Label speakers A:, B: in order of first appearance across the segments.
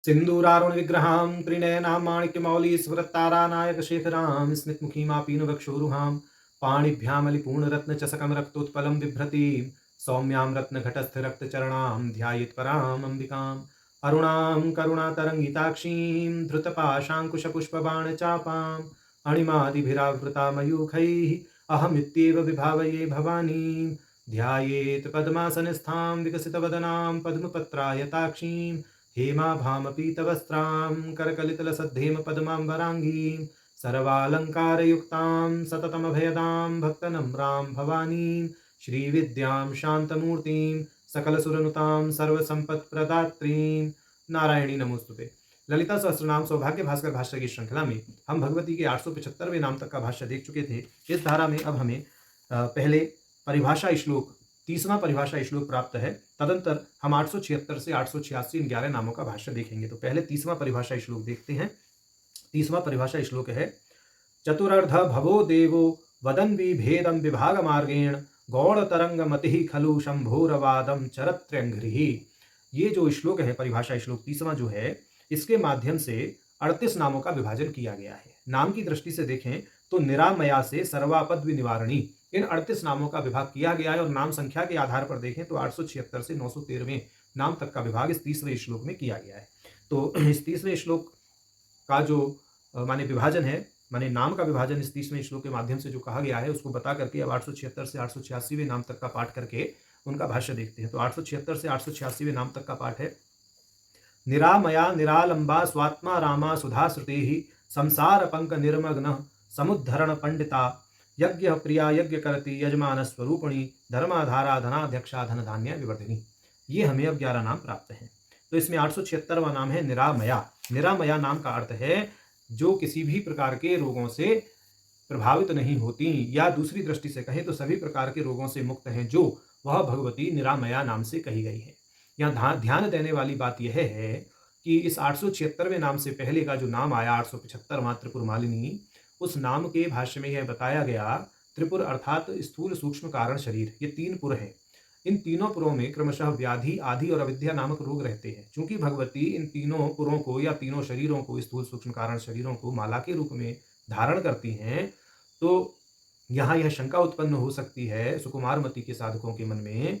A: सिन्दूरारुण विग्रहां त्रिनयनां माणिक्यमौलिस्फुरत्तारानायकशेखरां स्मितमुखीमापीनवक्षोरुहां पाणिभ्यामलिपूर्णरत्नचषकं रक्तोत्पलं बिभ्रतीं सौम्यां रत्नघटस्थरक्तचरणां ध्यायेत्पराम् अम्बिकाम् अरुणां करुणातरङ्गिताक्षीं धृतपाशाङ्कुशपुष्पबाणचापाम् अणिमादिभिरावृता मयूखैः अहमित्येव विभावये भवानीं ध्यायेत् पद्मासनस्थां विकसितवदनां पद्मपत्रायताक्षीं हेमाभामपीतवस्त्रां करकलितलसद्धेम पद्माम्बराङ्गीं सर्वालङ्कारयुक्तां सततमभयदां भक्तनम्रां भवानीं श्रीविद्यां शान्तमूर्तिं सकलसुरनुतां सर्वसंपत्प्रदात्रीं नारायणी नमोस्तुते। ललिता सहस्रनाम सौभाग्य भास्कर भाष्य की श्रृंखला में हम भगवती के 875वें नाम तक का भाष्य देख चुके थे। इस धारा में अब हमें पहले परिभाषा श्लोक 30वां परिभाषा श्लोक प्राप्त है। तदंतर हम 876 से 886 इन 11 नामों का भाष्य देखेंगे। तो पहले 30वां परिभाषा श्लोक देखते हैं। 30वां परिभाषा श्लोक है चतुरर्ध भवो देवो वदन विभेदम विभाग मार्गेण गौड़ तरंग मति खलु शंभोरवादम चरत्र्यंघ्रि। ये जो श्लोक है, परिभाषा श्लोक 30वां जो है, इसके माध्यम से 38 नामों का विभाजन किया गया है। नाम की दृष्टि से देखें तो निरामया से सर्वापद निवारणी इन 38 नामों का विभाग किया गया है। और नाम संख्या के आधार पर देखें तो 876 से 913वें नाम तक का विभाग इस 30वें श्लोक में किया गया है। तो इस 30वें श्लोक का जो माने विभाजन है, माने नाम का विभाजन इस 30वें श्लोक के माध्यम से जो कहा गया है, उसको बता करके अब 876 से 886वें नाम तक का पाठ करके उनका भाष्य देखते हैं। तो 876 से 886वें नाम तक का पाठ है। निरामया निरालंबा स्वात्मा रामा सुधा श्रुति संसार पंक निर्मग्न समुद्धरण पंडिता यज्ञ प्रिया यज्ञ करती यजमान स्वरूपिणी धर्माधारा धनाध्यक्षा धन धान्य विवर्धिनी। ये हमें अब 11 नाम प्राप्त हैं। तो इसमें 876वां नाम है निरामया। निरामया नाम का अर्थ है जो किसी भी प्रकार के रोगों से प्रभावित नहीं होती, या दूसरी दृष्टि से कहें तो सभी प्रकार के रोगों से मुक्त हैं, जो वह भगवती निरामया नाम से कही गई है। यहाँ ध्यान देने वाली बात यह है कि इस 876वें नाम से पहले का जो नाम आया 875वां त्रिपुर मालिनी, उस नाम के भाष्य में यह बताया गया त्रिपुर अर्थात स्थूल सूक्ष्म कारण शरीर, ये 3 पुर हैं। इन तीनों पुरों में क्रमशः व्याधि आदि और अविद्या नामक रोग रहते हैं। चूंकि भगवती इन तीनों पुरों को या तीनों शरीरों को, स्थूल सूक्ष्म कारण शरीरों को माला के रूप में धारण करती हैं, तो यहाँ यह शंका उत्पन्न हो सकती है सुकुमार मति के साधकों के मन में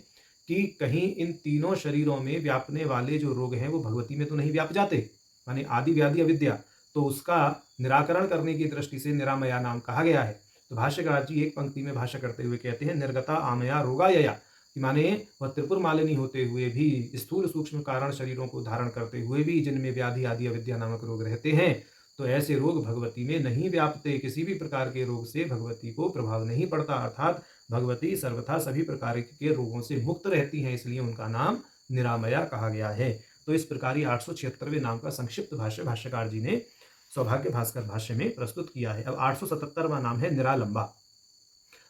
A: कि कहीं इन तीनों शरीरों में व्यापने वाले जो रोग हैं वो भगवती में तो नहीं व्याप जाते, माने आदि व्याधि अविद्या, तो उसका निराकरण करने की दृष्टि से निरामया नाम कहा गया है। तो भाष्यकार जी एक पंक्ति में भाष्य करते हुए कहते हैं निर्गता आमया रोगायया, माने वह त्रिपुर मालिनी होते हुए भी, स्थूल सूक्ष्म कारण शरीरों को धारण करते हुए भी, जिनमें व्याधि आदि अविद्या नामक रोग रहते हैं, तो ऐसे रोग भगवती में नहीं व्यापते। किसी भी प्रकार के रोग से भगवती को प्रभाव नहीं पड़ता, अर्थात भगवती सर्वथा सभी प्रकार के रोगों से मुक्त रहती हैं, इसलिए उनका नाम निरामया कहा गया है। तो इस प्रकार 876वें नाम का संक्षिप्त भाष्य भाष्यकार जी ने सौभाग्य भास्कर भाष्य में प्रस्तुत किया है। अब 877वां नाम है निरालंबा।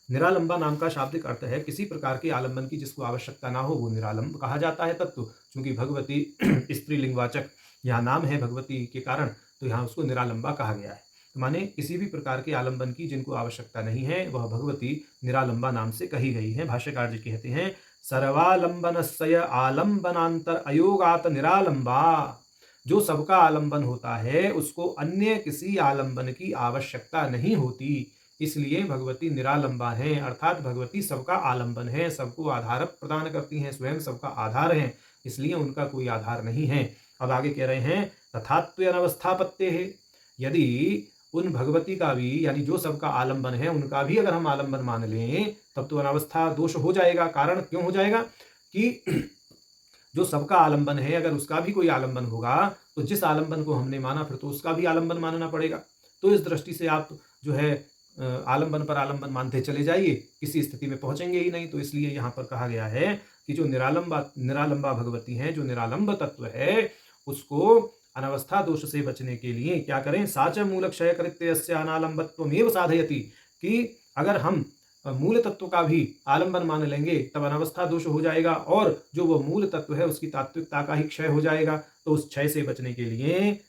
A: निरालंबा नाम का शाब्दिक अर्थ है किसी प्रकार के आलंबन की जिसको आवश्यकता ना हो, वो निरालंब कहा जाता है तत्व। चूंकि भगवती स्त्रीलिंगवाचक यहाँ नाम है भगवती के कारण, तो यहाँ उसको निरालंबा कहा गया है। तो माने किसी भी प्रकार के आलंबन की जिनको आवश्यकता नहीं है, वह भगवती निरालंबा नाम से कही गई है। भाष्यकार जी कहते हैं सर्वालंबनस्य आलंबनांतर अयोगात निरालंबा, जो सबका आलंबन होता है उसको अन्य किसी आलंबन की आवश्यकता नहीं होती, इसलिए भगवती निरालंबा हैं, अर्थात भगवती सबका आलंबन है, सबको आधार प्रदान करती हैं, स्वयं सबका आधार हैं, इसलिए उनका कोई आधार नहीं है। अब आगे कह रहे हैं तथात्व अनवस्थापत्य है, यदि उन भगवती का भी, यानी जो सबका आलंबन है, उनका भी अगर हम आलंबन मान लें तब तो अनावस्था दोष हो जाएगा। कारण क्यों हो जाएगा कि जो सबका आलंबन है, अगर उसका भी कोई आलंबन होगा तो जिस आलंबन को हमने माना फिर तो उसका भी आलंबन मानना पड़ेगा। तो इस दृष्टि से आप जो है आलंबन पर आलंबन मानते चले जाइए, किसी स्थिति में पहुंचेंगे ही नहीं। तो इसलिए यहाँ पर कहा गया है कि जो निरालंबा भगवती हैं, जो निरालंब तत्व है, उसको अनवस्था दोष से बचने के लिए क्या करें, साच मूल क्षय कृत्य अनालंबत्वमेव साधयति, कि अगर हम मूल तत्व का भी आलंबन मान लेंगे तब अनवस्था दोष हो जाएगा, और जो वो मूल तत्व है उसकी तात्विकता का ही क्षय हो जाएगा। तो उस क्षय से बचने के लिए,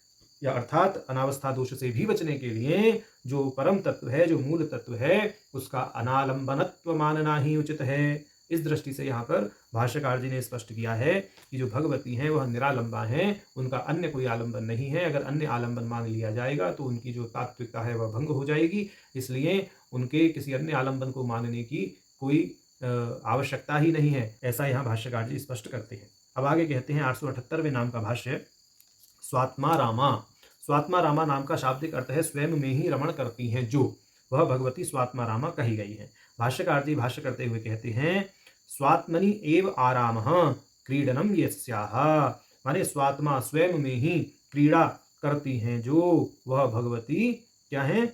A: या अर्थात अनावस्था दोष से भी बचने के लिए, जो परम तत्व है, जो मूल तत्व है, उसका अनालंबनत्व मानना ही उचित है। इस दृष्टि से यहाँ पर भाष्यकार जी ने स्पष्ट किया है कि जो भगवती हैं वह निरालंबा हैं, उनका अन्य कोई आलंबन नहीं है। अगर अन्य आलंबन मान लिया जाएगा तो उनकी जो तात्विकता है वह भंग हो जाएगी, इसलिए उनके किसी अन्य आलंबन को मानने की कोई आवश्यकता ही नहीं है, ऐसा यहाँ भाष्यकार जी स्पष्ट करते हैं। अब आगे कहते हैं 878वें नाम का भाष्य, स्वात्मा रामा। स्वात्मा रामा नाम का शाब्दिक अर्थ है स्वयं में ही रमण करती हैं जो, वह भगवती स्वात्मा रामा कही गई है। भाष्यकार जी भाष्य करते हुए कहते हैं स्वात्मनि एव आरामः क्रीडनम यस्याः, माने स्वात्मा स्वयं में ही क्रीड़ा करती हैं जो, वह भगवती क्या है,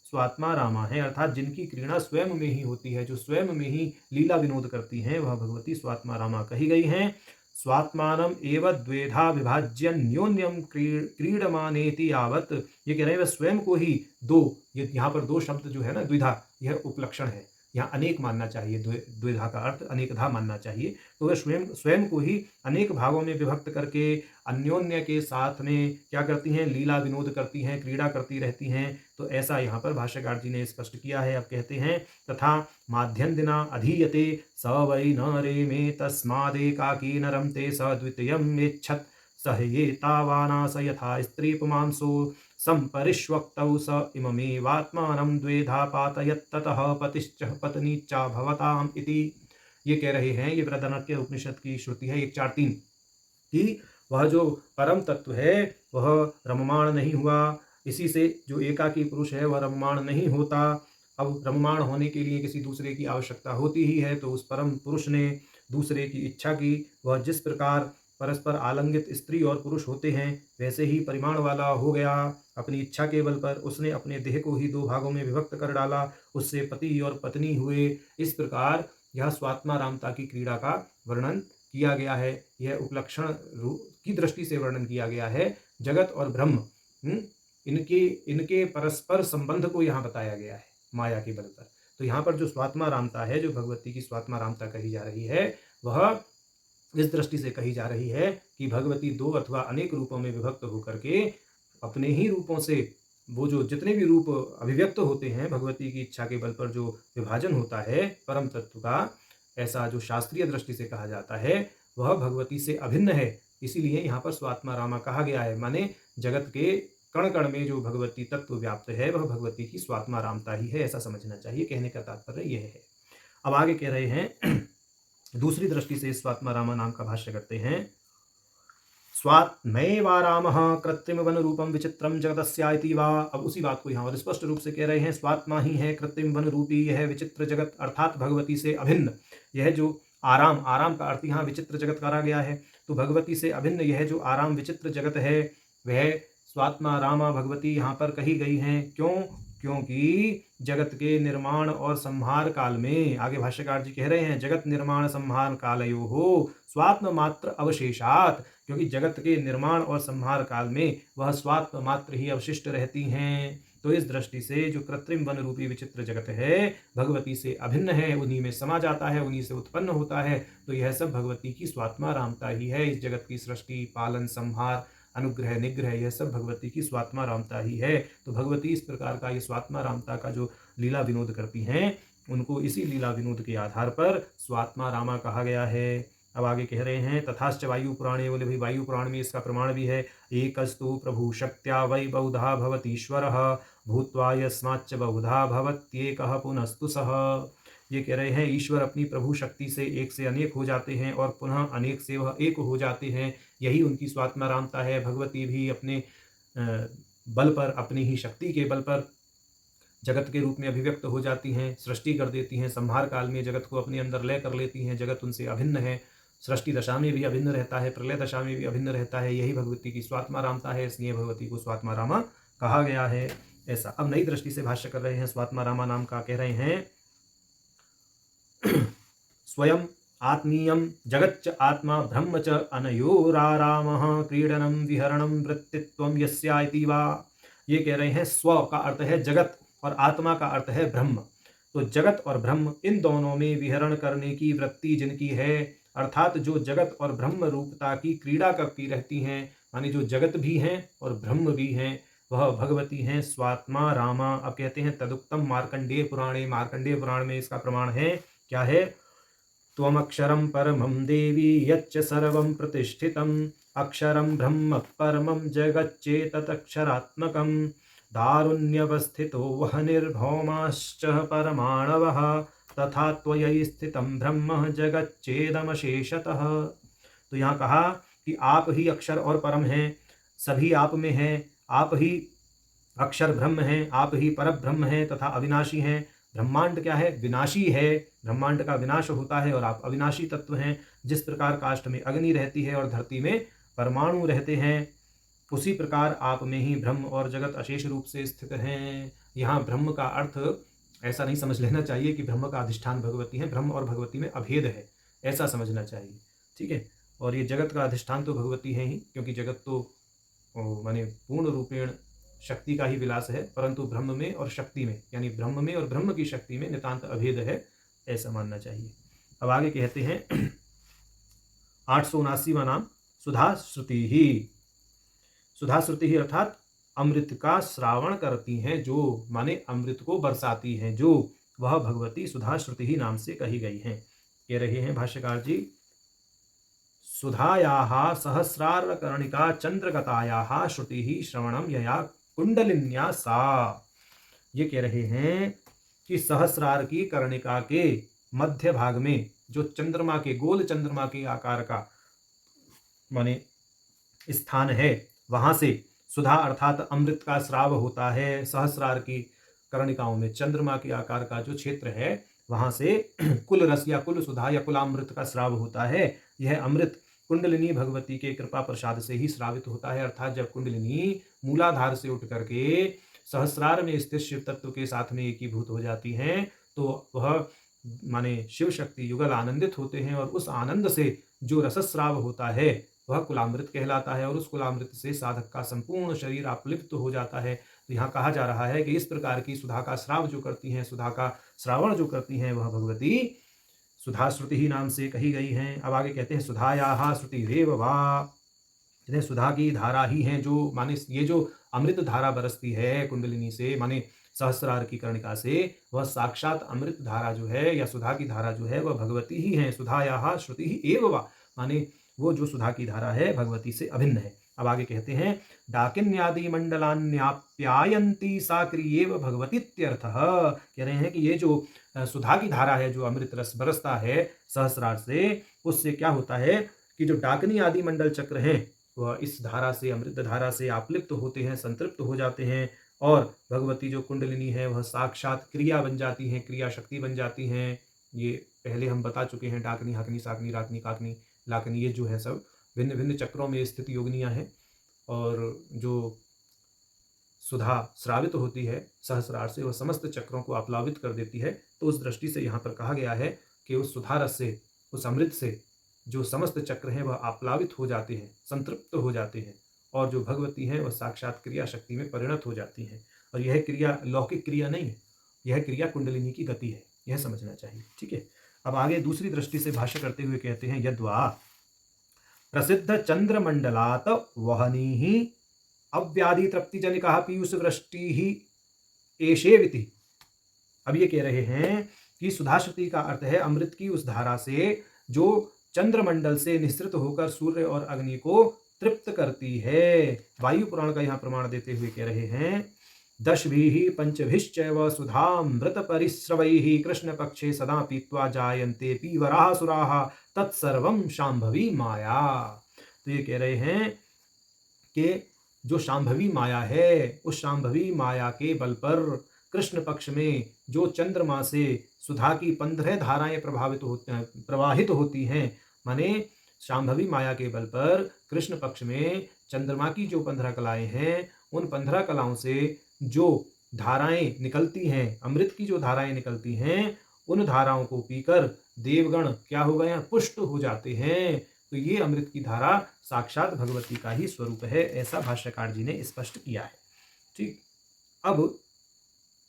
A: स्वात्मा रामा है, अर्थात जिनकी क्रीड़ा स्वयं में ही होती है, जो स्वयं में ही लीला विनोद करती हैं, वह भगवती स्वात्मा रामा कही गई हैं। स्वात्मानम एव द्वेधा विभाज्य न्योन्यम क्रीडमानेति यावत, ये कह रहे हैं वह स्वयं को ही दो, ये यहाँ पर दो शब्द जो है ना द्विधा, यह उपलक्षण है, यहाँ अनेक मानना चाहिए, द्विधा का अर्थ अनेकधा मानना चाहिए। तो वह स्वयं को ही अनेक भागों में विभक्त करके अन्योन्य के साथ में क्या करती हैं, लीला विनोद करती हैं, क्रीड़ा करती रहती हैं। तो ऐसा यहाँ पर भाष्यकार जी ने स्पष्ट किया है। अब कहते हैं तथा माध्यन्दिना अधीयते स वै न रेमे तस्मादेकाकी न रमते स द्वितीयम् इच्छत् स ये तावानास यथा स्त्री पुमांसो संपरिष्वक्तौ स इममेवात्मानं द्वेधा पातयत्ततः पतिश्च पत्नीश्च भवताम् इति। ये कह रहे हैं, ये बृहदारण्यक उपनिषद की श्रुति है 1:4-3 कि वह जो परम तत्व है वह रममाण नहीं हुआ, इसी से जो एकाकी पुरुष है वह रममाण नहीं होता। अब रममाण होने के लिए किसी दूसरे की आवश्यकता होती ही है, तो उस परम पुरुष ने दूसरे की इच्छा की। वह जिस प्रकार परस्पर आलिंगित स्त्री और पुरुष होते हैं वैसे ही परिमाण वाला हो गया। अपनी इच्छा के बल पर उसने अपने देह को ही दो भागों में विभक्त कर डाला, उससे पति और पत्नी हुए। इस प्रकार यह स्वात्मा रामता की क्रीड़ा का वर्णन किया गया है। यह उपलक्षण की दृष्टि से वर्णन किया गया है। जगत और ब्रह्म इनके परस्पर संबंध को यहाँ बताया गया है माया के बल पर। तो यहाँ पर जो स्वात्मा रामता है, जो भगवती की स्वात्मा रामता कही जा रही है, वह इस दृष्टि से कही जा रही है कि भगवती दो अथवा अनेक रूपों में विभक्त होकर के अपने ही रूपों से, वो जो जितने भी रूप अभिव्यक्त होते हैं, भगवती की इच्छा के बल पर जो विभाजन होता है परम तत्व का, ऐसा जो शास्त्रीय दृष्टि से कहा जाता है, वह भगवती से अभिन्न है। इसीलिए यहाँ पर स्वात्मा रामा कहा गया है, माने जगत के कण कण में जो भगवती तत्व व्याप्त है वह भगवती की स्वात्मा रामता ही है, ऐसा समझना चाहिए। कहने का तात्पर्य यह है। अब आगे कह रहे हैं दूसरी दृष्टि से स्वात्मा रामा नाम का भाष्य करते हैं, स्वात्मैवारामः कृत्रिम वन रूपम विचित्रम जगतस्या इति वा। अब उसी बात को यहाँ और स्पष्ट रूप से कह रहे हैं, स्वात्मा ही है कृत्रिम वन रूपी यह विचित्र जगत, अर्थात भगवती से अभिन्न यह जो आराम, आराम का अर्थ यहाँ विचित्र जगत करा गया है। तो भगवती से अभिन्न यह जो आराम विचित्र जगत है, वह स्वात्मा रामा भगवती यहाँ पर कही गई हैं। क्यों? क्योंकि जगत के निर्माण और संहार काल में, आगे भाष्यकार जी कह रहे हैं, जगत निर्माण संहार कालयो हो स्वात्म मात्र अवशेषात, क्योंकि जगत के निर्माण और संहार काल में वह स्वात्म मात्र ही अवशिष्ट रहती हैं। तो इस दृष्टि से जो कृत्रिम वन रूपी विचित्र जगत है भगवती से अभिन्न है, उन्हीं में समा जाता है, उन्हीं से उत्पन्न होता है। तो यह सब भगवती की स्वात्मा रामता ही है। इस जगत की सृष्टि, पालन, संहार, अनुग्रह, निग्रह, यह सब भगवती की स्वात्मा रामता ही है। तो भगवती इस प्रकार का ये स्वात्मा रामता का जो लीला विनोद करती हैं, उनको इसी लीला विनोद के आधार पर स्वात्मा रामा कहा गया है। अब आगे कह रहे हैं तथाश्च वायु पुराणे, बोले भाई वायु पुराण में इसका प्रमाण भी है। एकस्तु प्रभु शक्त्या वै बहुधा भवतीश्वरः भूत्वा यस्माच्च बहुधा भवत्येकः पुनस्तु सः। ये कह रहे हैं ईश्वर अपनी प्रभु शक्ति से एक से अनेक हो जाते हैं और पुनः अनेक से वह एक हो जाते हैं, यही उनकी स्वात्मा रामता है। भगवती भी अपने बल पर, अपनी ही शक्ति के बल पर जगत के रूप में अभिव्यक्त हो जाती हैं, सृष्टि कर देती हैं, संहार काल में जगत को अपने अंदर लय कर लेती हैं। जगत उनसे अभिन्न है, सृष्टि दशा में भी अभिन्न रहता है, प्रलय दशा में भी अभिन्न रहता है। यही भगवती की स्वात्मा रामता है, इसलिए भगवती को स्वात्मा रामा कहा गया है। ऐसा अब नई दृष्टि से भाष्य कर रहे हैं स्वात्मा रामा नाम का। कह रहे हैं स्वयं आत्मीयं जगच्च आत्मा ब्रह्म च अनयोरारामः क्रीडनं विहरणं वृत्तित्वं यस्या इति वा। ये कह रहे हैं स्व का अर्थ है जगत और आत्मा का अर्थ है ब्रह्म। तो जगत और ब्रह्म इन दोनों में विहरण करने की वृत्ति जिनकी है, अर्थात जो जगत और ब्रह्म रूपता की क्रीड़ा करती रहती हैं, मानी जो जगत भी हैं और ब्रह्म भी हैं, वह भगवती हैं स्वात्मा रामा। अब कहते हैं तदुक्तम मार्कंडेय पुराणे, मार्कंडेय पुराण में इसका प्रमाण है। क्या है? त्वमक्षरं परमं देवी यच्च सर्वं प्रतिष्ठितम् अक्षरं ब्रह्म परमं जगच्चेतदक्षरात्मकं दारुण्यवस्थितो वह्निर्भौमाश्च परमाणवः तथा त्वयि स्थितं ब्रह्म जगच्चेदमशेषतः। तो यहाँ कहा कि आप ही अक्षर और परम हैं, सभी आप में हैं, आप ही अक्षर ब्रह्म हैं, आप ही पर ब्रह्म हैं तथा अविनाशी हैं। ब्रह्मांड क्या है? विनाशी है, ब्रह्मांड का विनाश होता है और आप अविनाशी तत्व हैं। जिस प्रकार काष्ठ में अग्नि रहती है और धरती में परमाणु रहते हैं, उसी प्रकार आप में ही ब्रह्म और जगत अशेष रूप से स्थित हैं। यहाँ ब्रह्म का अर्थ ऐसा नहीं समझ लेना चाहिए कि ब्रह्म का अधिष्ठान भगवती है, ब्रह्म और भगवती में अभेद है, ऐसा समझना चाहिए। ठीक है। और ये जगत का अधिष्ठान तो भगवती है ही, क्योंकि जगत तो माने पूर्ण रूपेण शक्ति का ही विलास है, परंतु ब्रह्म में और शक्ति में, यानी ब्रह्म में और ब्रह्म की शक्ति में नितांत अभेद है, ऐसा मानना चाहिए। अब आगे कहते हैं 879वां नाम सुधा श्रुति ही। सुधा श्रुति ही अर्थात अमृत का श्रावण करती हैं जो, माने अमृत को बरसाती हैं जो, वह भगवती सुधा श्रुति ही नाम से कही गई हैं। कह रहे हैं भाष्यकार जी, सुधायाः सहस्रारकर्णिका चंद्रगतायाः श्रुति ही श्रवणम यया कुंडलिन्या सा। ये कह रहे हैं कि सहस्रार की कर्णिका के मध्य भाग में जो चंद्रमा के, गोल चंद्रमा के आकार का माने स्थान है, वहां से सुधा अर्थात अमृत का स्राव होता है। सहस्रार की कर्णिकाओं में चंद्रमा के आकार का जो क्षेत्र है, वहां से कुल रस या कुल सुधा या कुलामृत का स्राव होता है। यह अमृत कुंडलिनी भगवती के कृपा प्रसाद से ही श्रावित होता है, अर्थात जब कुंडलिनी मूलाधार से उठ करके सहस्रार में स्थित शिव तत्व के साथ में एकीभूत हो जाती हैं, तो वह माने शिव शक्ति युगल आनंदित होते हैं और उस आनंद से जो रसस्राव होता है वह कुलामृत कहलाता है और उस कुलामृत से साधक का संपूर्ण शरीर अपलिप्त हो जाता है। तो यहाँ कहा जा रहा है कि इस प्रकार की सुधा का श्राव जो करती हैं, सुधा का श्रावण जो करती हैं, वह भगवती सुधा श्रुति ही नाम से कही गई हैं। अब आगे कहते हैं सुधायाः श्रुतिरेव वा, सुधा की धारा ही हैं जो, माने ये जो अमृत धारा बरसती है कुंडलिनी से, माने सहस्रार की कर्णिका से, वह साक्षात अमृत धारा जो है या सुधा की धारा जो है वह भगवती ही है। सुधायाः श्रुति ही एव वा, माने वो जो सुधा की धारा है भगवती से अभिन्न है। अब आगे कहते हैं डाकिन्यादि मंडलान्याप्यायन्ती सा क्रियेव भगवतीत्यर्थः। कह रहे हैं कि ये जो सुधा की धारा है, जो अमृत रस बरसता है सहस्रार से, उससे क्या होता है कि जो डाकिनी आदि मंडल चक्र हैं वह इस धारा से, अमृत धारा से आप्लिप्त होते हैं, संतृप्त हो जाते हैं और भगवती जो कुंडलिनी है वह साक्षात क्रिया बन जाती हैं, क्रिया शक्ति बन जाती हैं। ये पहले हम बता चुके हैं, डाकनी, हकनी, साकनी, राकनी, काकनी, लाकनी, ये जो है सब भिन्न भिन्न चक्रों में स्थित योगिनियां हैं। और जो सुधा श्रावित होती है सहस्रार से, वह समस्त चक्रों को आप्लावित कर देती है। तो उस दृष्टि से यहाँ पर कहा गया है कि उस सुधा रस से, उस अमृत से जो समस्त चक्र हैं वह आप्लावित हो जाते हैं, संतृप्त हो जाते हैं और जो भगवती हैं वह साक्षात क्रिया शक्ति में परिणत हो जाती हैं। और यह क्रिया लौकिक क्रिया नहीं है, यह क्रिया कुंडलिनी की गति है, यह समझना चाहिए। ठीक है। अब आगे दूसरी दृष्टि से भाष्य करते हुए कहते हैं यद्वा प्रसिद्ध चंद्रमंडलात वहनी ही अव्याधि तृप्ति जनिका पीयूष वृष्टि ही एशेविति। अब ये कह रहे हैं कि सुधाश्रुति का अर्थ है अमृत की उस धारा से जो चंद्रमंडल से निःसृत होकर सूर्य और अग्नि को तृप्त करती है। वायु पुराण का यहाँ प्रमाण देते हुए कह रहे हैं दशभिः पंचभिश्चैव सुधामृत परिस्रवैः कृष्ण पक्षे सदा पीत्वा जायन्ते पीवराः सुराः तत्सर्वं शांभवी माया। तो ये कह रहे हैं कि जो शांभवी माया है, उस शांभवी माया के बल पर कृष्ण पक्ष में जो चंद्रमा से सुधा की 15 धाराएं प्रवाहित होती हैं, माने शांभवी माया के बल पर कृष्ण पक्ष में चंद्रमा की जो 15 कलाएं हैं, उन 15 कलाओं से जो धाराएं निकलती हैं, अमृत की जो धाराएं निकलती हैं, उन धाराओं को पीकर देवगण क्या हो गए हैं, पुष्ट हो जाते हैं। तो ये अमृत की धारा साक्षात भगवती का ही स्वरूप है, ऐसा भाष्यकार जी ने स्पष्ट किया है। ठीक। अब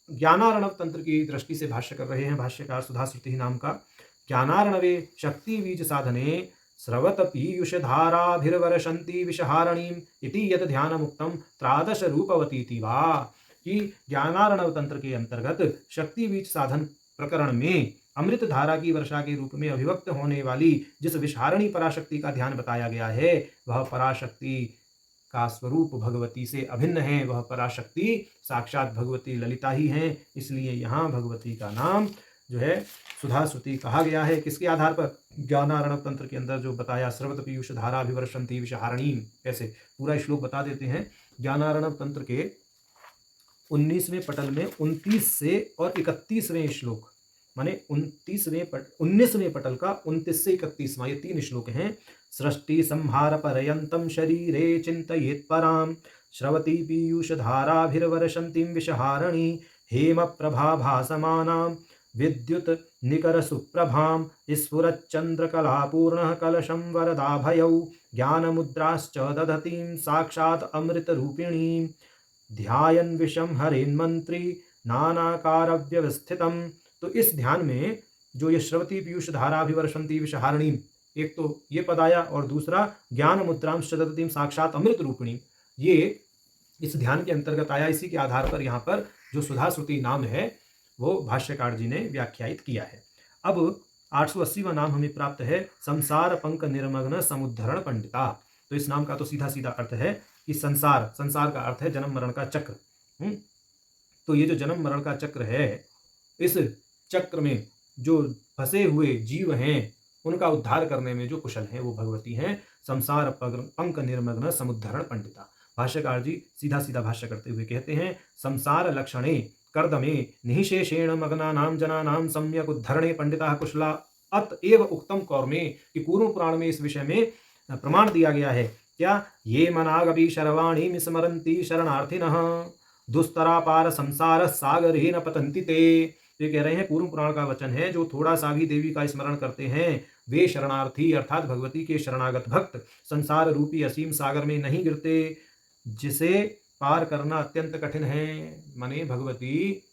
A: ज्ञानार्णव तंत्र की दृष्टि से भाष्य कर रहे हैं भाष्यकार सुधाश्रुति नाम का। ज्ञानार्णवे शक्ति बीज साधने स्रवत पीयूष धाराभिर्वर्षन्ति विषहारणीम इति यद ध्यानमुक्तम त्रादश रूपवती वा। कि ज्ञानार्णव तंत्र के अंतर्गत शक्ति बीज साधन प्रकरण में अमृत धारा की वर्षा के रूप में अभिव्यक्त होने वाली जिस विषहारणी पराशक्ति का ध्यान बताया गया है, वह पराशक्ति का स्वरूप भगवती से अभिन्न है। वह पराशक्ति साक्षात भगवती ललिता ही हैं। इसलिए यहाँ भगवती का नाम जो है सुधा श्रुति कहा गया है। किसके आधार पर? ज्ञानार्णव तंत्र के अंदर जो बताया, स्रवत पीयूष धारा अभिवर्षंती विषहारणी, ऐसे पूरा श्लोक बता देते हैं। ज्ञानार्णव तंत्र के 19वें पटल में 29 से और 31वें श्लोक, माने 19वें पटल का 29 से 31वां, ये 3 श्लोक हैं। सृष्टि संहार पर्यंतम शरीरे चिंतयेत् पराम श्रवती पीयूष धाराभिर्वर्षन्तीं विषहारणी हेम प्रभा भासमानां विद्युत निकर सुप्रभां स्फुरच्चंद्रकलापूर्णः कलशं वरदाभयौ ज्ञानमुद्राश्च दधतीं साक्षात् अमृतरूपिणीं ध्यायन् विषं हरेन्मन्त्री नानाकारव्यवस्थितम्। तो इस ध्यान में जो ये श्रवती पीयूष धाराभिवर्षन्ती विषहारणी, एक तो ये पद आया और दूसरा ज्ञान मुद्रांश दधतीं साक्षात अमृत रूपिणी, ये इस ध्यान के अंतर्गत आया। इसी के आधार पर यहाँ पर जो सुधा श्रुति नाम है वो भाष्यकार जी ने व्याख्यायित किया है। अब 880वां नाम हमें प्राप्त है संसार पंक निर्मग्न समुद्धरण पंडिता। तो इस नाम का तो सीधा सीधा अर्थ है कि संसार का अर्थ है जन्म मरण का चक्र। तो ये जो जन्म मरण का चक्र है, इस चक्र में जो फंसे हुए जीव हैं उनका उद्धार करने में जो कुशल हैं वो भगवती हैं। संसार पंक निर्मग्न समुद्धरण पंडिता। भाष्यकार जी सीधा सीधा भाष्य करते हुए कहते हैं, संसार लक्षणे कर्दमे निःशेषेण मग्नानां जनानां सम्यक उद्धरणे पंडिता कुशला। अतएव उक्तम कौर्मे कि कूर्म पुराण में इस विषय में प्रमाण दिया गया है। क्या? ये मनागपि शर्वाणि स्मरन्ति शरणार्थिनः दुस्तरापार संसार सागरे न पतन्ति ते। ये कह रहे हैं पूर्व पुराण का वचन है, जो थोड़ा सा भी देवी का स्मरण करते हैं वे शरणार्थी अर्थात भगवती के शरणागत भक्त संसार रूपी असीम सागर में नहीं गिरते, जिसे पार करना अत्यंत कठिन है। माने भगवती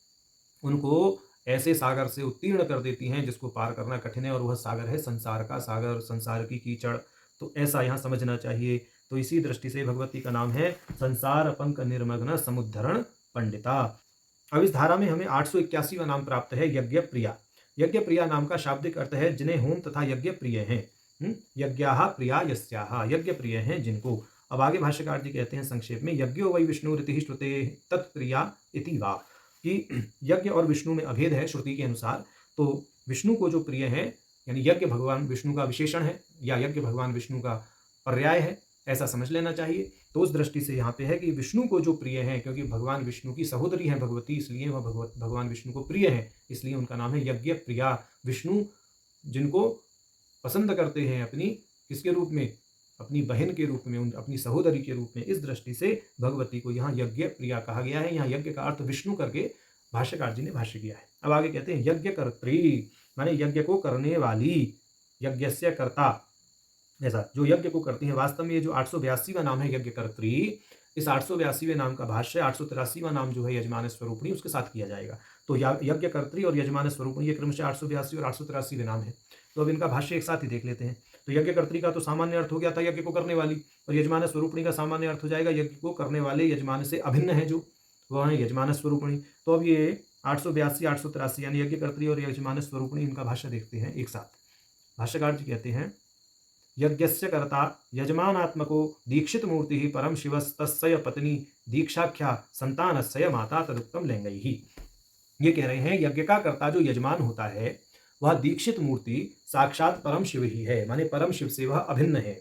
A: उनको ऐसे सागर से उत्तीर्ण कर देती हैं जिसको पार करना कठिन है, और वह सागर है संसार का सागर, संसार की कीचड़। तो ऐसा यहाँ समझना चाहिए। तो इसी दृष्टि से भगवती का नाम है संसार पंक निर्मग्न समुद्धरण पंडिता। अब इस धारा में हमें 881वां नाम प्राप्त है यज्ञ प्रिया। यज्ञ प्रिया नाम का शाब्दिक अर्थ है जिन्हें होम तथा यज्ञ प्रिय हैं। यज्ञाः प्रिया यस्याः, यज्ञ प्रिय हैं जिनको। अब आगे भाष्यकार जी कहते हैं संक्षेप में, यज्ञो वै विष्णुरिति श्रुते तत्प्रिया इति वा, कि यज्ञ और विष्णु में अभेद है श्रुति के अनुसार। तो विष्णु को जो प्रिय है, यानी यज्ञ भगवान विष्णु का विशेषण है या यज्ञ भगवान विष्णु का पर्याय है, ऐसा समझ लेना चाहिए। तो उस दृष्टि से यहाँ पे है कि विष्णु को जो प्रिय है, क्योंकि भगवान विष्णु की सहोदरी है भगवती, इसलिए वह भगवान विष्णु को प्रिय है, इसलिए उनका नाम है यज्ञ प्रिया। विष्णु जिनको पसंद करते हैं अपनी किसके रूप में? अपनी बहन के रूप में, अपनी सहोदरी के रूप में। इस दृष्टि से भगवती को यहाँ यज्ञ प्रिया कहा गया है। यहाँ यज्ञ का अर्थ विष्णु करके भाष्यकार जी ने भाष्य किया है। अब आगे कहते हैं यज्ञ कर्त्री, माने यज्ञ को करने वाली, यज्ञस्य कर्ता, ऐसा जो यज्ञ को करती है। वास्तव में ये जो 882वां नाम है यज्ञ कर्त्री, इस 882वें नाम का भाष्य 883वां नाम जो है यजमान स्वरूपणी, उसके साथ किया जाएगा। तो यज्ञ कर्त्री और यजमान स्वरूपणी ये क्रमशः 882 और 883वें नाम है। तो अब इनका भाष्य एक साथ ही देख लेते हैं। तो यज्ञ कर्त्री का तो सामान्य अर्थ हो गया था यज्ञ को करने वाली, और यजमान स्वरूपणी का सामान्य अर्थ हो जाएगा यज्ञ को करने वाले यजमान से अभिन्न है जो, वह है यजमान स्वरूपणी। तो अब ये 882 883 यानी यज्ञ कर्त्री और यजमान स्वरूपणी, इनका भाष्य देखते हैं एक साथ। भाष्यकार जी कहते हैं, यज्ञस्य कर्ता यजमानात्मको दीक्षित मूर्ति परम शिवस्तस्य पत्नी दीक्षाख्या संतानस्य माता तदुक्तम लैंगैः। ये कह रहे हैं यज्ञ का कर्ता जो यजमान होता है वह दीक्षित मूर्ति साक्षात परम शिव ही है, माने परम शिव से वह अभिन्न है।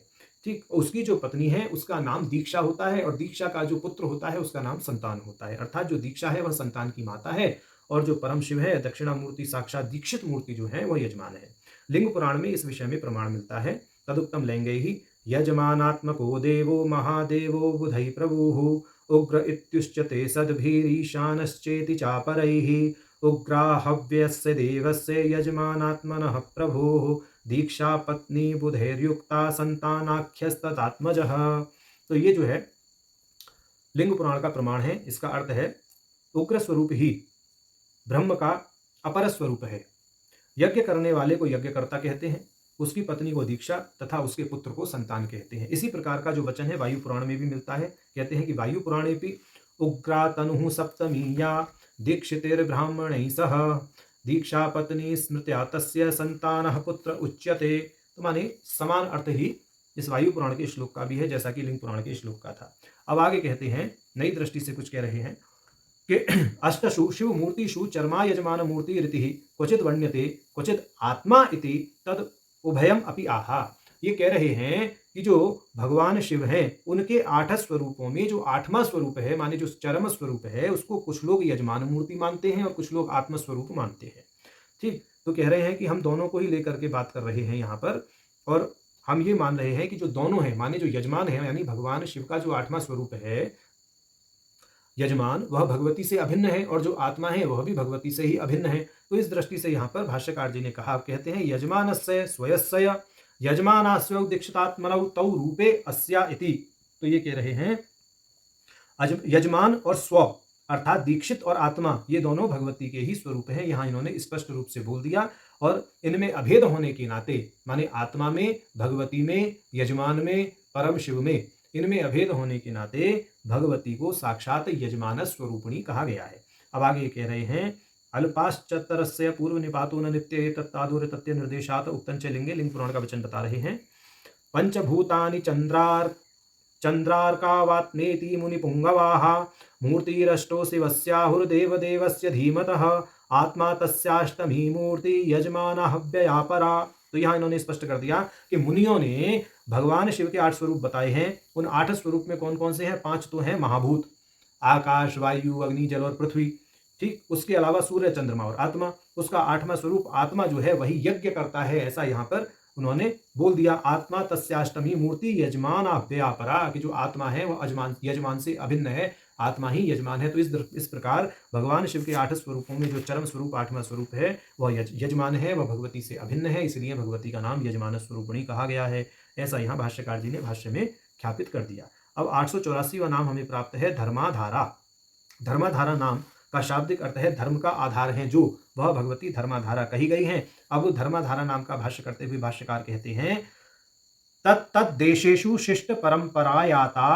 A: ठीक, उसकी जो पत्नी है उसका नाम दीक्षा होता है, और दीक्षा का जो पुत्र होता है उसका नाम संतान होता है। अर्थात जो दीक्षा है वह संतान की माता है, और जो परम शिव है दक्षिणामूर्ति साक्षात दीक्षित मूर्ति जो है वह यजमान है। लिंग पुराण में इस विषय में प्रमाण मिलता है। तदुक्तम लैंगैः यजमानात्मको देवो महादेवो बुधै प्रभुः उग्र इत्युच्यते सद्भिरीशानश्चेति चापरैः उग्राहव्यस्य देवस्य यजमानात्मनः प्रभोः दीक्षा पत्नी बुधैर्युक्ता संतानाख्यस्तदात्मजः। तो ये जो है लिंग पुराण का प्रमाण है। इसका अर्थ है उग्र स्वरूप ही ब्रह्म का अपर स्वरूप है। यज्ञ करने वाले को यज्ञकर्ता कहते हैं, उसकी पत्नी को दीक्षा तथा उसके पुत्र को संतान कहते हैं। इसी प्रकार का जो वचन है वायु पुराण में भी मिलता है। कहते हैं कि वायु पुराणेपि उग्रा तनुः सप्तमी या दीक्षितेर्ब्राह्मणैः सह दीक्षा पत्नी स्मृत्या तस्य संतानः पुत्र उच्यते। तो माने समान अर्थ ही इस वायु पुराण के श्लोक का भी है, जैसा कि लिंग पुराण के श्लोक का था। अब आगे कहते हैं, नई दृष्टि से कुछ कह रहे हैं कि अष्टसु शिव मूर्तिषु चर्मा यजमान मूर्ति रीति क्वचित वर्ण्यते क्वचित आत्मा इति तद उभयम अपि आहा। ये कह रहे हैं कि जो भगवान शिव हैं उनके 8 स्वरूपों में जो 8वां स्वरूप है, माने जो चरम स्वरूप है, उसको कुछ लोग यजमान मूर्ति मानते हैं और कुछ लोग आत्म स्वरूप मानते हैं। ठीक, तो कह रहे हैं कि हम दोनों को ही लेकर के बात कर रहे हैं यहाँ पर, और हम ये मान रहे हैं कि जो दोनों हैं, माने जो यजमान है यानी भगवान शिव का जो 8वां स्वरूप है यजमान, वह भगवती से अभिन्न है, और जो आत्मा है वह भी भगवती से ही अभिन्न है। तो इस दृष्टि से यहाँ पर भाष्यकार जी ने कहा, कहते हैं यजमानस्य स्वयस्य यजमानास्यौ दीक्षितात्मनौ तौ रूपे अस्या इति। तो ये कह रहे हैं यजमान और स्व अर्थात दीक्षित और आत्मा ये दोनों भगवती के ही स्वरूप हैं। यहाँ इन्होंने स्पष्ट रूप से बोल दिया, और इनमें अभेद होने के नाते, माने आत्मा में, भगवती में, यजमान में, परम शिव में, इनमें अभेद होने के नाते भगवती को साक्षात यजमान स्वरूपिणी कहा गया है। अब आगे कह रहे हैं अल्पाश्चतरस्य पूर्व निपातो न नित्य तत्तादुर तत्य निर्देशात उक्तंच लिंगे। लिंग पुराण का वचन बता रहे हैं, पंचभूतानि चंद्रार्कावात्मेति मुनिपुंगवाः मूर्तिरष्टो शिवस्याहुर्देवदेवस्य धीमतः आत्मा तस्याष्टमी मूर्ति यजमाना हव्यया परा। तो यहाँ इन्होंने स्पष्ट कर दिया कि मुनियों ने भगवान शिव के 8 स्वरूप बताए हैं। उन 8 स्वरूप में कौन कौन से हैं? 5 तो हैं महाभूत, आकाश, वायु, अग्नि, जल और पृथ्वी। ठीक, उसके अलावा सूर्य, चंद्रमा और आत्मा। उसका 8वां स्वरूप आत्मा जो है वही यज्ञ करता है, ऐसा यहाँ पर उन्होंने बोल दिया। आत्मा तस्याष्टमी मूर्ति यजमान अव्ययापरा, कि जो आत्मा है वह यजमान से अभिन्न है, आत्मा ही यजमान है। तो इस प्रकार भगवान शिव के 8 स्वरूपों में जो चरम स्वरूप 8वां स्वरूप है वह यजमान है, वह भगवती से अभिन्न है, इसलिए भगवती का नाम यजमान स्वरूपिणी कहा गया है। ऐसा यहाँ भाष्यकार जी ने भाष्य में ख्यापित कर दिया। अब 884वां नाम हमें प्राप्त है धर्माधारा। धर्माधारा नाम का शाब्दिक अर्थ है धर्म का आधार है जो, वह भगवती धर्माधारा कही गई हैं। अब धर्माधारा नाम का भाष्य करते हुए भाष्यकार कहते हैं तत् देशेषु शिष्ट परंपरायाता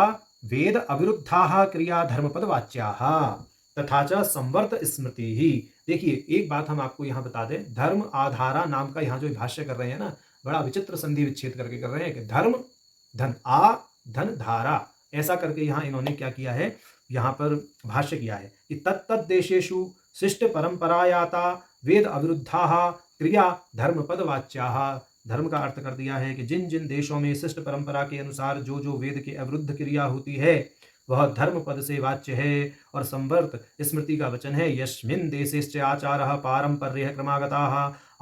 A: वेद अविरुद्धाः क्रिया धर्मपद वाच्याः तथा च संवर्त स्मृति ही। देखिए, एक बात हम आपको यहाँ बता दें, धर्म आधारा नाम का यहाँ जो भाष्य कर रहे हैं ना, बड़ा विचित्र संधि विच्छेद करके कर रहे हैं कि धर्म धन आ धन धारा, ऐसा करके यहाँ इन्होंने क्या किया है, यहाँ पर भाष्य किया है कि तत्त देशेषु शिष्ट परंपरायाता वेद अविरुद्धाः क्रिया धर्मपद वाच्याः। धर्म का अर्थ कर दिया है कि जिन जिन देशों में शिष्ट परंपरा के अनुसार जो जो वेद के अविरुद्ध क्रिया होती है वह धर्म पद से वाच्य है। और संवर्त स्मृति का वचन है यस्मिन् देशेश्च आचारः पारंपर्यः क्रमागताः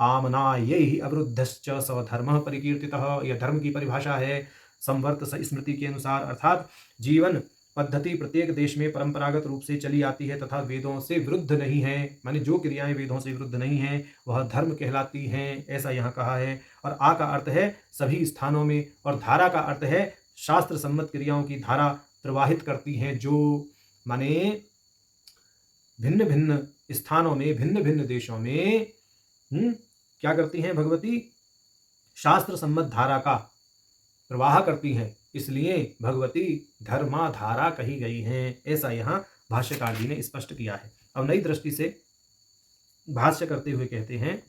A: आमनायैहि अविरुद्धश्च स धर्मः परिकीर्तितः। यह धर्म की परिभाषा है संवर्त स्मृति के अनुसार, अर्थात जीवन पद्धति प्रत्येक देश में परंपरागत रूप से चली आती है तथा वेदों से विरुद्ध नहीं है, माने जो क्रियाएं वेदों से विरुद्ध नहीं हैं वह धर्म कहलाती हैं, ऐसा यहाँ कहा है। और आ का अर्थ है सभी स्थानों में, और धारा का अर्थ है शास्त्र सम्मत क्रियाओं की धारा प्रवाहित करती हैं जो, माने भिन्न भिन्न स्थानों में, भिन्न भिन्न देशों में क्या करती हैं भगवती? शास्त्र सम्मत धारा का प्रवाह करती हैं, इसलिए भगवती धर्माधारा कही गई हैं, ऐसा यहाँ भाष्यकार जी ने स्पष्ट किया है। अब नई दृष्टि से भाष्य करते हुए कहते हैं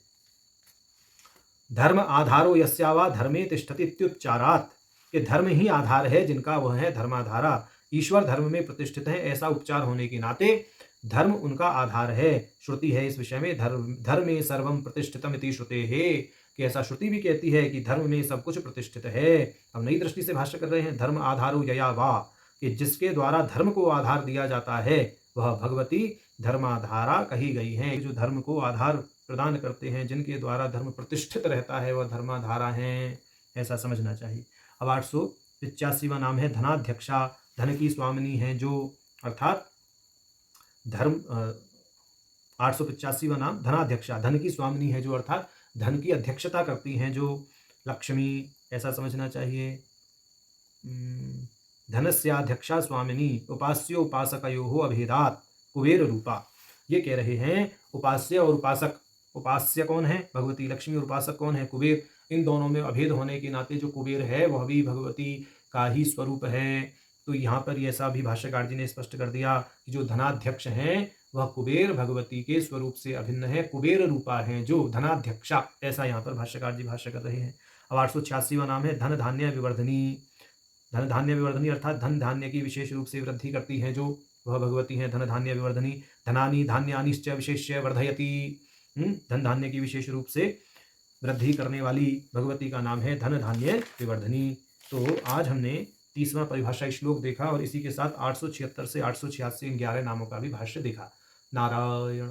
A: धर्म आधारो यस्यावा धर्मे तिष्ठति इत्युच्चारात्, कि धर्म ही आधार है जिनका वह है धर्माधारा। ईश्वर धर्म में प्रतिष्ठित है, ऐसा उपचार होने के नाते धर्म उनका आधार है। श्रुति है इस विषय में धर्मे सर्वम प्रतिष्ठितम इति श्रुते है, कि ऐसा श्रुति भी कहती है कि धर्म में सब कुछ प्रतिष्ठित है। अब नई दृष्टि से भाष्य कर रहे हैं धर्म आधारो यया वा, कि जिसके द्वारा धर्म को आधार दिया जाता है वह भगवती धर्माधारा कही गई हैं। जो धर्म को आधार प्रदान करते हैं, जिनके द्वारा धर्म प्रतिष्ठित रहता है, वह धर्माधारा हैं, ऐसा समझना चाहिए। अब 885वां नाम है धनाध्यक्षा, धन की स्वामिनी है जो, अर्थात धर्म 885वां नाम धनाध्यक्षा, धन की स्वामिनी है जो, अर्थात धन की अध्यक्षता करती हैं जो लक्ष्मी, ऐसा समझना चाहिए। धनस्याध्यक्षा स्वामिनी उपास्यो उपासकयोः अभेदात् कुबेर रूपा। ये कह रहे हैं उपास्य और उपासक, उपास्य कौन है? भगवती लक्ष्मी, और उपासक कौन है? कुबेर। इन दोनों में अभेद होने के नाते जो कुबेर है वह भी भगवती का ही स्वरूप है। तो यहाँ पर ऐसा भी भाष्यकार जी ने स्पष्ट कर दिया कि जो धनाध्यक्ष हैं वह कुबेर भगवती के स्वरूप से अभिन्न है, कुबेर रूपा है जो धनाध्यक्षा, ऐसा यहाँ पर भाष्यकार जी भाष्य कर रहे हैं। अब 886वां नाम है धन धान्य विवर्धनी। धन धान्य विवर्धनी अर्थात धन धान्य की विशेष रूप से वृद्धि करती है जो वह भगवती है धन धान्य विवर्धनी। धनानि धान्यानिश्च विशेष्य वर्धयति। धन धान्य की विशेष रूप से वृद्धि करने वाली भगवती का नाम है धन धान्य विवर्धनी। तो आज हमने 30वां परिभाषा श्लोक देखा और इसी के साथ 876 से 886 11 नामों का भी भाष्य देखा। नारायण।